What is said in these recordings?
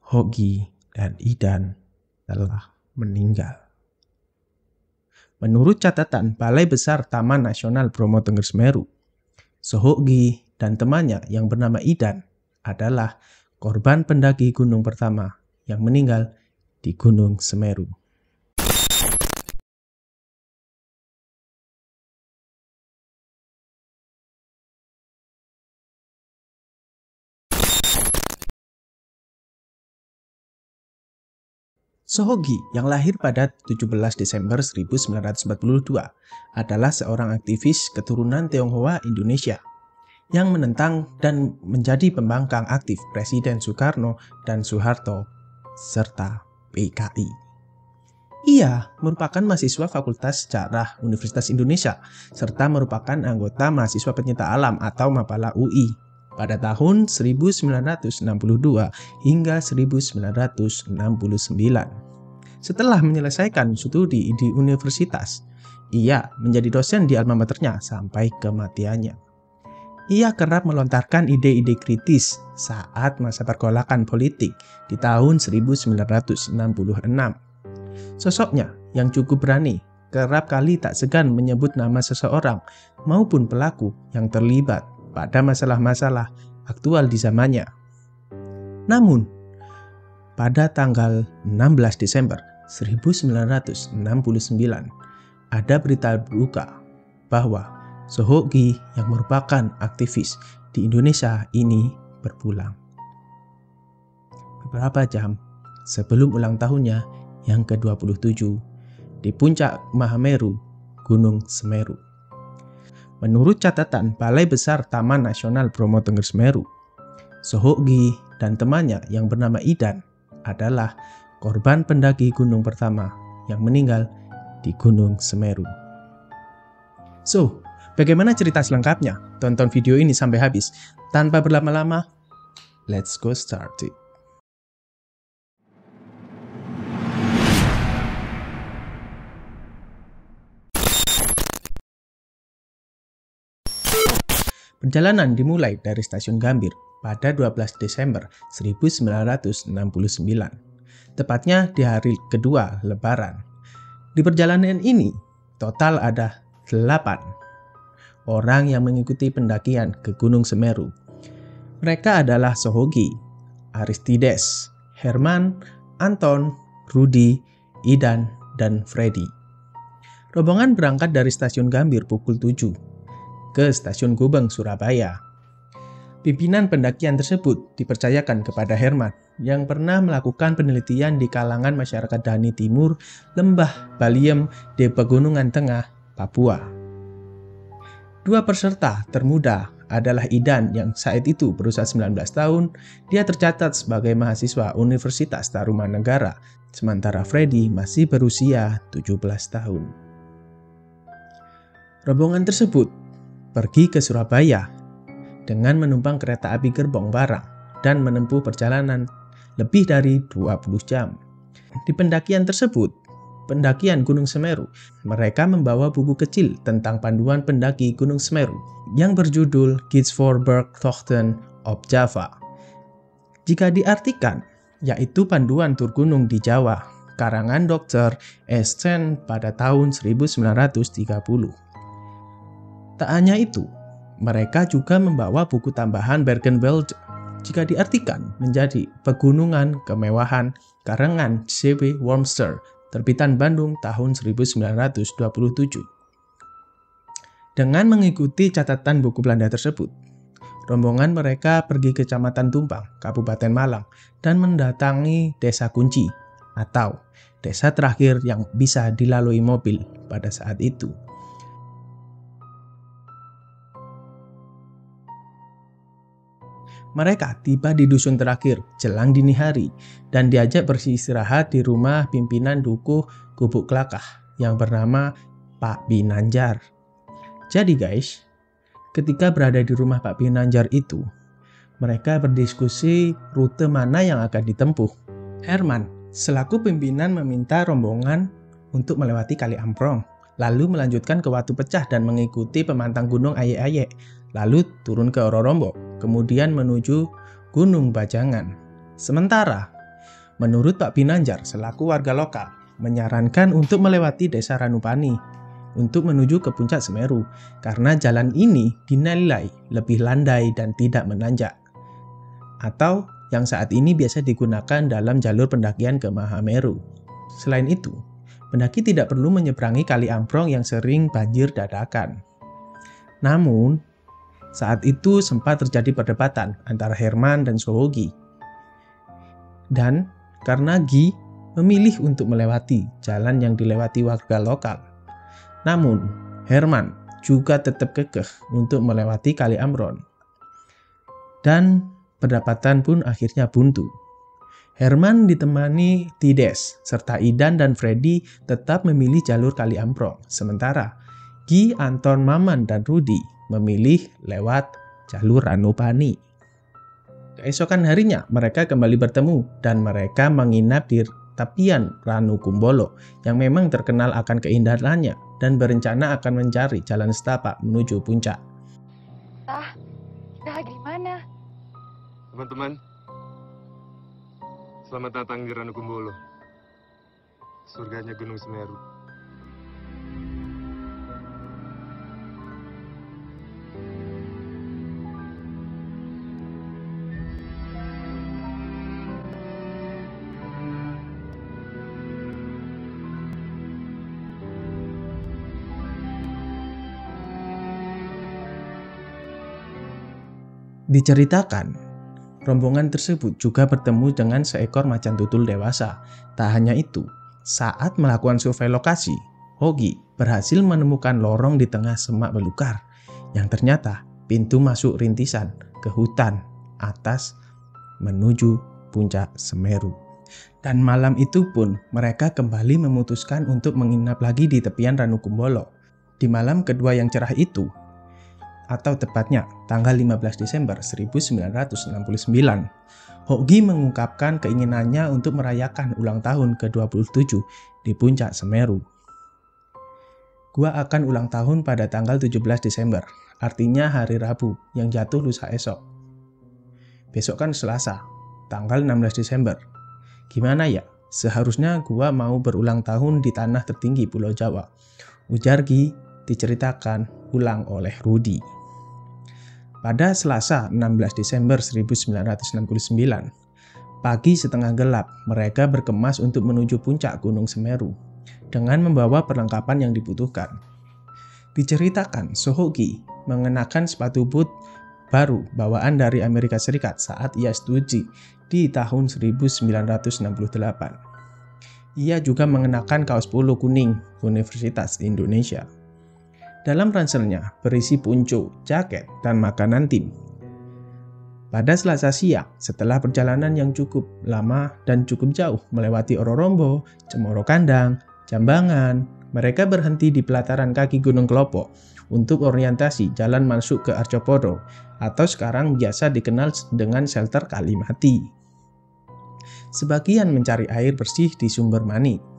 Hogi dan Idan telah meninggal. Menurut catatan Balai Besar Taman Nasional Bromo Tengger Semeru, Sohogi dan temannya yang bernama Idan adalah korban pendaki gunung pertama yang meninggal di Gunung Semeru. Sohogi yang lahir pada 17 Desember 1942 adalah seorang aktivis keturunan Tionghoa Indonesia yang menentang dan menjadi pembangkang aktif Presiden Soekarno dan Soeharto serta PKI. Ia merupakan mahasiswa Fakultas Sejarah Universitas Indonesia serta merupakan anggota mahasiswa pencinta alam atau Mapala UI pada tahun 1962 hingga 1969. Setelah menyelesaikan studi di universitas, ia menjadi dosen di alma maternya sampai kematiannya. Ia kerap melontarkan ide-ide kritis saat masa pergolakan politik di tahun 1966. Sosoknya yang cukup berani kerap kali tak segan menyebut nama seseorang maupun pelaku yang terlibat pada masalah-masalah aktual di zamannya. Namun, pada tanggal 16 Desember 1969, ada berita duka bahwa Sohogi yang merupakan aktivis di Indonesia ini berpulang. Beberapa jam sebelum ulang tahunnya yang ke-27 di puncak Mahameru, Gunung Semeru. Menurut catatan Balai Besar Taman Nasional Bromo Tengger Semeru, Sohogi dan temannya yang bernama Idan adalah korban pendaki gunung pertama yang meninggal di Gunung Semeru. So, bagaimana cerita selengkapnya? Tonton video ini sampai habis. Tanpa berlama-lama, let's go start it. Perjalanan dimulai dari stasiun Gambir pada 12 Desember 1969, tepatnya di hari kedua Lebaran. Di perjalanan ini, total ada 8 orang yang mengikuti pendakian ke Gunung Semeru. Mereka adalah Sohogi, Aristides, Herman, Anton, Rudi, Idan, dan Freddy. Rombongan berangkat dari stasiun Gambir pukul 7 ke stasiun Gubeng, Surabaya. Pimpinan pendakian tersebut dipercayakan kepada Herman yang pernah melakukan penelitian di kalangan masyarakat Dani Timur, Lembah Baliem di Pegunungan Tengah, Papua. 2 peserta termuda adalah Idan yang saat itu berusia 19 tahun, dia tercatat sebagai mahasiswa Universitas Tarumanegara, sementara Freddy masih berusia 17 tahun. Rombongan tersebut pergi ke Surabaya dengan menumpang kereta api gerbong barang dan menempuh perjalanan lebih dari 20 jam. Di pendakian tersebut, pendakian Gunung Semeru, mereka membawa buku kecil tentang panduan pendaki Gunung Semeru yang berjudul Guides for Bergtochten op Java. Jika diartikan, yaitu panduan tur gunung di Jawa, karangan Dr. Estén pada tahun 1930. Tak hanya itu, mereka juga membawa buku tambahan Bergenwald, jika diartikan menjadi pegunungan kemewahan karangan C.W. Wormster, terbitan Bandung tahun 1927. Dengan mengikuti catatan buku Belanda tersebut, rombongan mereka pergi ke Kecamatan Tumpang, Kabupaten Malang, dan mendatangi Desa Kunci, atau desa terakhir yang bisa dilalui mobil pada saat itu. Mereka tiba di dusun terakhir jelang dini hari dan diajak beristirahat di rumah pimpinan dukuh Gubuk Kelakah yang bernama Pak Binanjar. Jadi guys, ketika berada di rumah Pak Binanjar itu, mereka berdiskusi rute mana yang akan ditempuh. Herman selaku pimpinan meminta rombongan untuk melewati Kali Amprong, lalu melanjutkan ke Watu Pecah dan mengikuti pemantang Gunung Ayek-Ayek, lalu turun ke Ororombo, kemudian menuju Gunung Bajangan. Sementara Menurut Pak Pinanjar selaku warga lokal, menyarankan untuk melewati Desa Ranupani untuk menuju ke puncak Semeru karena jalan ini dinilai lebih landai dan tidak menanjak. Atau yang saat ini biasa digunakan dalam jalur pendakian ke Mahameru. Selain itu, pendaki tidak perlu menyeberangi Kali Amprong yang sering banjir dadakan. Namun, saat itu sempat terjadi perdebatan antara Herman dan Sohogi. Dan karena Gi memilih untuk melewati jalan yang dilewati warga lokal. Namun, Herman juga tetap kekeh untuk melewati Kali Amprong. Dan perdebatan pun akhirnya buntu. Herman ditemani Tides, serta Idan dan Freddy tetap memilih jalur Kali Amprong. Sementara Gi, Anton, Maman, dan Rudi memilih lewat jalur Ranupani. Keesokan harinya mereka kembali bertemu dan mereka menginap di tepian Ranukumbolo yang memang terkenal akan keindahannya dan berencana akan mencari jalan setapak menuju puncak. Kita lagi di mana? Teman-teman, selamat datang di Ranukumbolo, surganya Gunung Semeru. Diceritakan, rombongan tersebut juga bertemu dengan seekor macan tutul dewasa. Tak hanya itu, saat melakukan survei lokasi, Hogi berhasil menemukan lorong di tengah semak belukar yang ternyata pintu masuk rintisan ke hutan atas menuju puncak Semeru. Dan malam itu pun mereka kembali memutuskan untuk menginap lagi di tepian Ranukumbolo. Di malam kedua yang cerah itu, atau tepatnya tanggal 15 Desember 1969, Hogi mengungkapkan keinginannya untuk merayakan ulang tahun ke-27 di puncak Semeru. Gua akan ulang tahun pada tanggal 17 Desember, artinya hari Rabu yang jatuh lusa esok. Besok kan Selasa, tanggal 16 Desember. Gimana ya? Seharusnya gua mau berulang tahun di tanah tertinggi Pulau Jawa. Ujar Gi, diceritakan ulang oleh Rudi. Pada Selasa 16 Desember 1969, pagi setengah gelap, mereka berkemas untuk menuju puncak Gunung Semeru dengan membawa perlengkapan yang dibutuhkan. Diceritakan, Sohogi mengenakan sepatu boot baru bawaan dari Amerika Serikat saat ia studi di tahun 1968. Ia juga mengenakan kaos polo kuning Universitas Indonesia. Dalam ranselnya berisi punco, jaket, dan makanan tim. Pada Selasa siang, setelah perjalanan yang cukup lama dan cukup jauh melewati Ororombo, Cemoro Kandang, Jambangan, mereka berhenti di pelataran kaki Gunung Kelopo untuk orientasi jalan masuk ke Arcopodo atau sekarang biasa dikenal dengan shelter Kalimati. Sebagian mencari air bersih di sumber mani.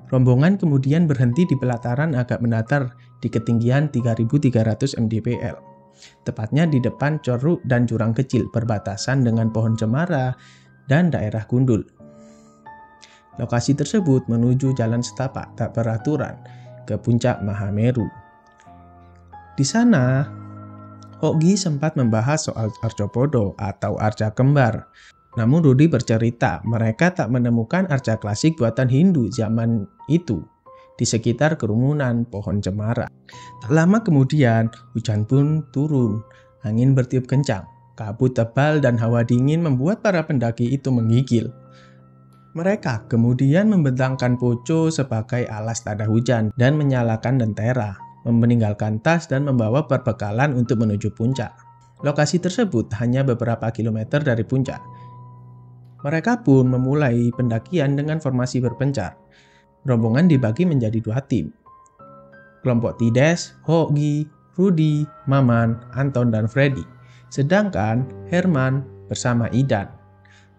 Rombongan kemudian berhenti di pelataran agak mendatar di ketinggian 3.300 mdpl, tepatnya di depan Coruk dan jurang kecil berbatasan dengan pohon cemara dan daerah gundul. Lokasi tersebut menuju jalan setapak tak beraturan ke puncak Mahameru. Di sana, Hogi sempat membahas soal Arcopodo atau arca kembar. Namun Rudi bercerita mereka tak menemukan arca klasik buatan Hindu zaman itu di sekitar kerumunan pohon cemara. Tak lama kemudian, hujan pun turun, angin bertiup kencang, kabut tebal dan hawa dingin membuat para pendaki itu menggigil. Mereka kemudian membentangkan poco sebagai alas tada hujan dan menyalakan lentera, meninggalkan tas dan membawa perbekalan untuk menuju puncak. Lokasi tersebut hanya beberapa kilometer dari puncak. Mereka pun memulai pendakian dengan formasi berpencar. Rombongan dibagi menjadi 2 tim. Kelompok Tides, Hogi, Rudi, Maman, Anton, dan Freddy. Sedangkan Herman bersama Idan.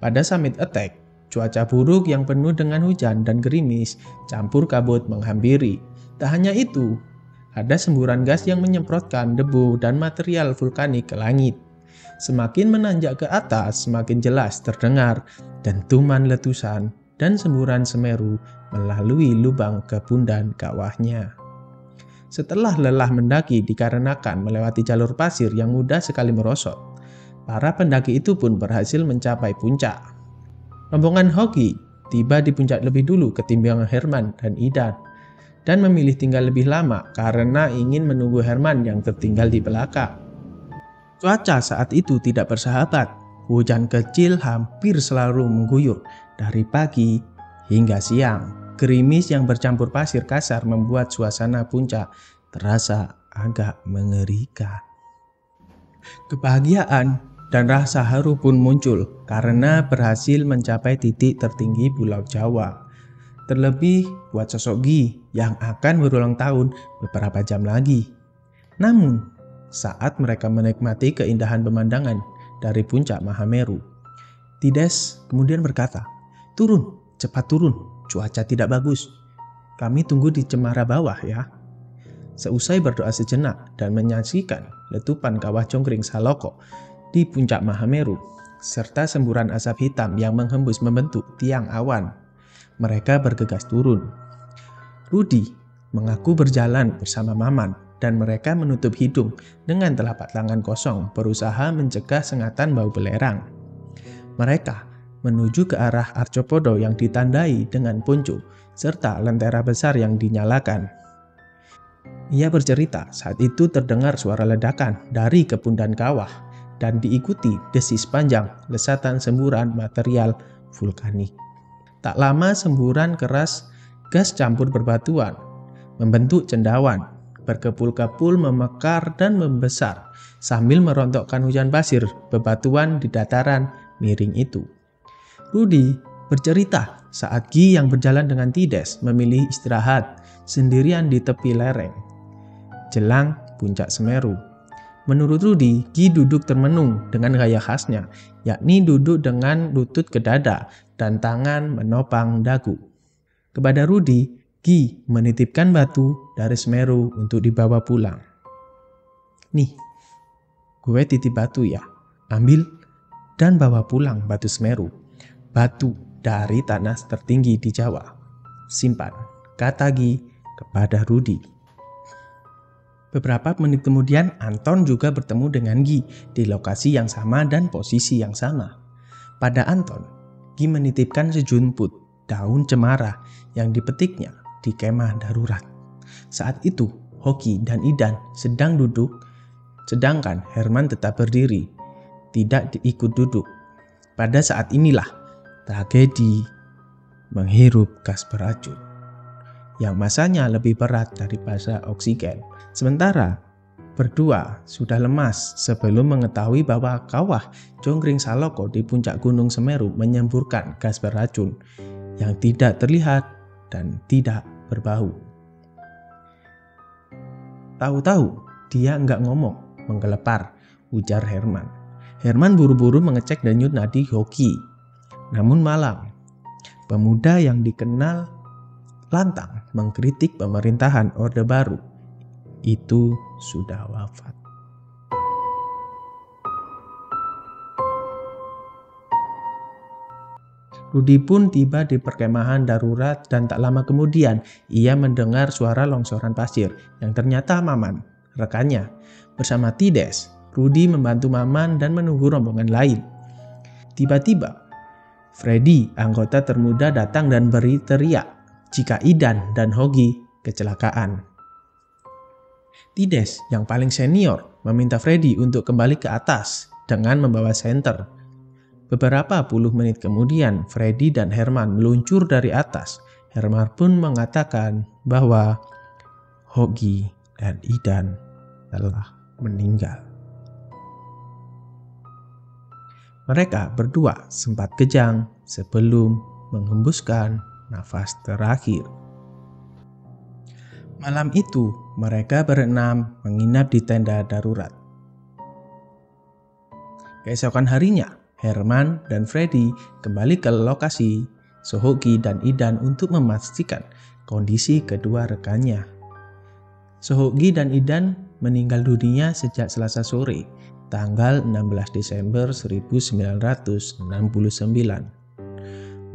Pada summit attack, cuaca buruk yang penuh dengan hujan dan gerimis campur kabut menghampiri. Tak hanya itu, ada semburan gas yang menyemprotkan debu dan material vulkanik ke langit. Semakin menanjak ke atas, semakin jelas terdengar dentuman letusan dan semburan Semeru melalui lubang kepundan kawahnya. Setelah lelah mendaki dikarenakan melewati jalur pasir yang mudah sekali merosot, para pendaki itu pun berhasil mencapai puncak. Rombongan Hoki tiba di puncak lebih dulu ketimbang Herman dan Idan, dan memilih tinggal lebih lama karena ingin menunggu Herman yang tertinggal di belakang. Cuaca saat itu tidak bersahabat. Hujan kecil hampir selalu mengguyur dari pagi hingga siang. Gerimis yang bercampur pasir kasar membuat suasana puncak terasa agak mengerikan. Kebahagiaan dan rasa haru pun muncul karena berhasil mencapai titik tertinggi Pulau Jawa. Terlebih buat sosok Gi yang akan berulang tahun beberapa jam lagi. Namun, saat mereka menikmati keindahan pemandangan dari puncak Mahameru, Tides kemudian berkata, "Turun, cepat turun, cuaca tidak bagus. Kami tunggu di cemara bawah ya." Seusai berdoa sejenak dan menyaksikan letupan kawah Congkring Saloko di puncak Mahameru, serta semburan asap hitam yang menghembus membentuk tiang awan, mereka bergegas turun. Rudi mengaku berjalan bersama Maman dan mereka menutup hidung dengan telapak tangan kosong berusaha mencegah sengatan bau belerang. Mereka menuju ke arah Arcopodo yang ditandai dengan puncu serta lentera besar yang dinyalakan. Ia bercerita saat itu terdengar suara ledakan dari kepundan kawah dan diikuti desis panjang lesatan semburan material vulkanik. Tak lama semburan keras gas campur berbatuan, membentuk cendawan, berkepul-kepul memekar dan membesar sambil merontokkan hujan pasir bebatuan di dataran miring itu. Rudi bercerita saat Gi yang berjalan dengan Tides memilih istirahat sendirian di tepi lereng jelang puncak Semeru. Menurut Rudi, Gi duduk termenung dengan gaya khasnya, yakni duduk dengan lutut ke dada dan tangan menopang dagu. Kepada Rudi, Gi menitipkan batu dari Semeru untuk dibawa pulang. "Nih, gue titip batu ya, ambil dan bawa pulang batu Semeru. Batu dari tanah tertinggi di Jawa. Simpan," kata Gi kepada Rudi. Beberapa menit kemudian, Anton juga bertemu dengan Gi di lokasi yang sama dan posisi yang sama. Pada Anton, Gi menitipkan sejumput daun cemara yang dipetiknya di kemah darurat. Saat itu, Hoki dan Idan sedang duduk, sedangkan Herman tetap berdiri, tidak ikut duduk. Pada saat inilah tragedi menghirup gas beracun yang masanya lebih berat daripada oksigen. Sementara berdua sudah lemas sebelum mengetahui bahwa kawah Congkring Saloko di puncak Gunung Semeru menyemburkan gas beracun yang tidak terlihat dan tidak berbau. "Tahu-tahu dia nggak ngomong, menggelepar," ujar Herman. Herman buru-buru mengecek denyut nadi Hoki. Namun malam, pemuda yang dikenal lantang mengkritik pemerintahan Orde Baru itu sudah wafat. Rudi pun tiba di perkemahan darurat dan tak lama kemudian ia mendengar suara longsoran pasir yang ternyata Maman, rekannya. Bersama Tides, Rudi membantu Maman dan menunggu rombongan lain. Tiba-tiba, Freddy, anggota termuda, datang dan beri teriak jika Idan dan Hogi kecelakaan. Tides yang paling senior meminta Freddy untuk kembali ke atas dengan membawa senter. Beberapa puluh menit kemudian, Freddy dan Herman meluncur dari atas. Herman pun mengatakan bahwa Hogi dan Idan telah meninggal. Mereka berdua sempat kejang sebelum menghembuskan nafas terakhir. Malam itu, mereka berenam menginap di tenda darurat. Keesokan harinya, Herman dan Freddy kembali ke lokasi Hoki dan Idan untuk memastikan kondisi kedua rekannya. Sohogi dan Idan meninggal dunia sejak Selasa sore, tanggal 16 Desember 1969.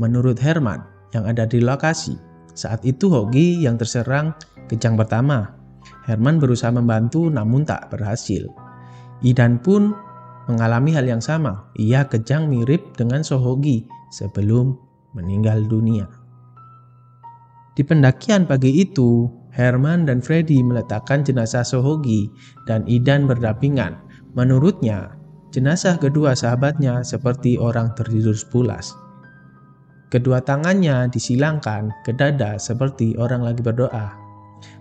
Menurut Herman yang ada di lokasi, saat itu Hogi yang terserang kejang pertama. Herman berusaha membantu namun tak berhasil. Idan pun mengalami hal yang sama. Ia kejang mirip dengan Sohogi sebelum meninggal dunia. Di pendakian pagi itu, Herman dan Freddy meletakkan jenazah Sohogi dan Idan berdampingan. Menurutnya, jenazah kedua sahabatnya seperti orang tertidur pulas. Kedua tangannya disilangkan ke dada seperti orang lagi berdoa.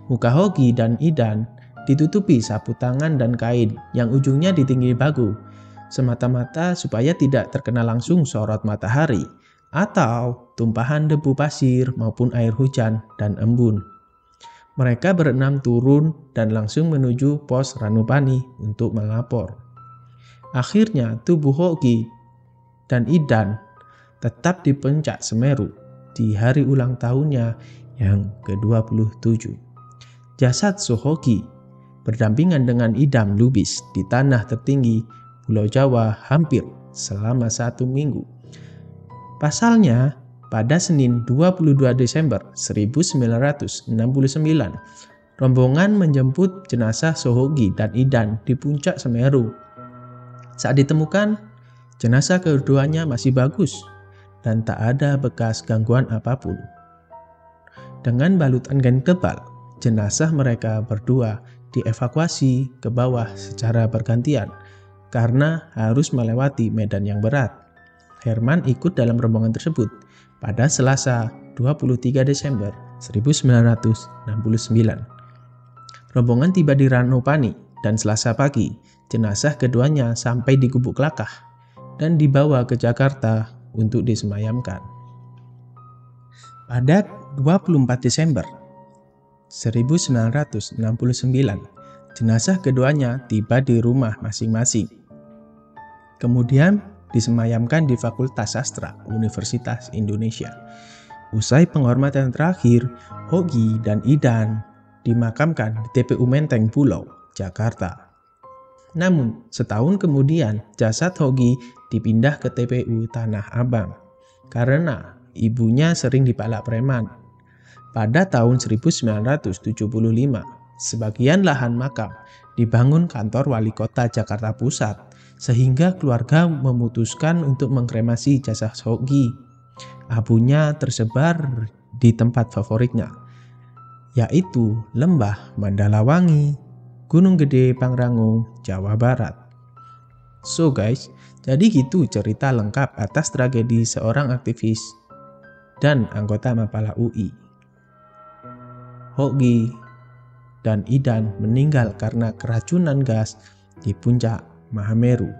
Muka Hogi dan Idan ditutupi sapu tangan dan kain yang ujungnya ditinggi bagu, semata-mata supaya tidak terkena langsung sorot matahari atau tumpahan debu pasir maupun air hujan dan embun. Mereka berenam turun dan langsung menuju pos Ranupani untuk melapor. Akhirnya tubuh Hogi dan Idan tetap di puncak Semeru di hari ulang tahunnya yang ke-27. Jasad Sohogi berdampingan dengan Idam Lubis di tanah tertinggi Pulau Jawa hampir selama 1 minggu. Pasalnya, pada Senin 22 Desember 1969, rombongan menjemput jenazah Sohogi dan Idan di puncak Semeru. Saat ditemukan, jenazah keduanya masih bagus dan tak ada bekas gangguan apapun. Dengan balutan kain tebal, jenazah mereka berdua dievakuasi ke bawah secara bergantian karena harus melewati medan yang berat. Herman ikut dalam rombongan tersebut pada Selasa 23 Desember 1969. Rombongan tiba di Ranupani dan Selasa pagi, jenazah keduanya sampai di Gubuk Klakah dan dibawa ke Jakarta untuk disemayamkan. Pada 24 Desember 1969, jenazah keduanya tiba di rumah masing-masing. Kemudian disemayamkan di Fakultas Sastra Universitas Indonesia. Usai penghormatan terakhir, Hogi dan Idan dimakamkan di TPU Menteng Pulau, Jakarta. Namun, setahun kemudian jasad Hogi dipindah ke TPU Tanah Abang karena ibunya sering dipalak preman. Pada tahun 1975, sebagian lahan makam dibangun kantor wali kota Jakarta Pusat, sehingga keluarga memutuskan untuk mengkremasi jasad Hogi. Abunya tersebar di tempat favoritnya, yaitu Lembah Mandalawangi, Gunung Gede Pangrango, Jawa Barat. So guys, jadi gitu cerita lengkap atas tragedi seorang aktivis dan anggota Mapala UI. Hogi dan Idan meninggal karena keracunan gas di puncak Mahameru.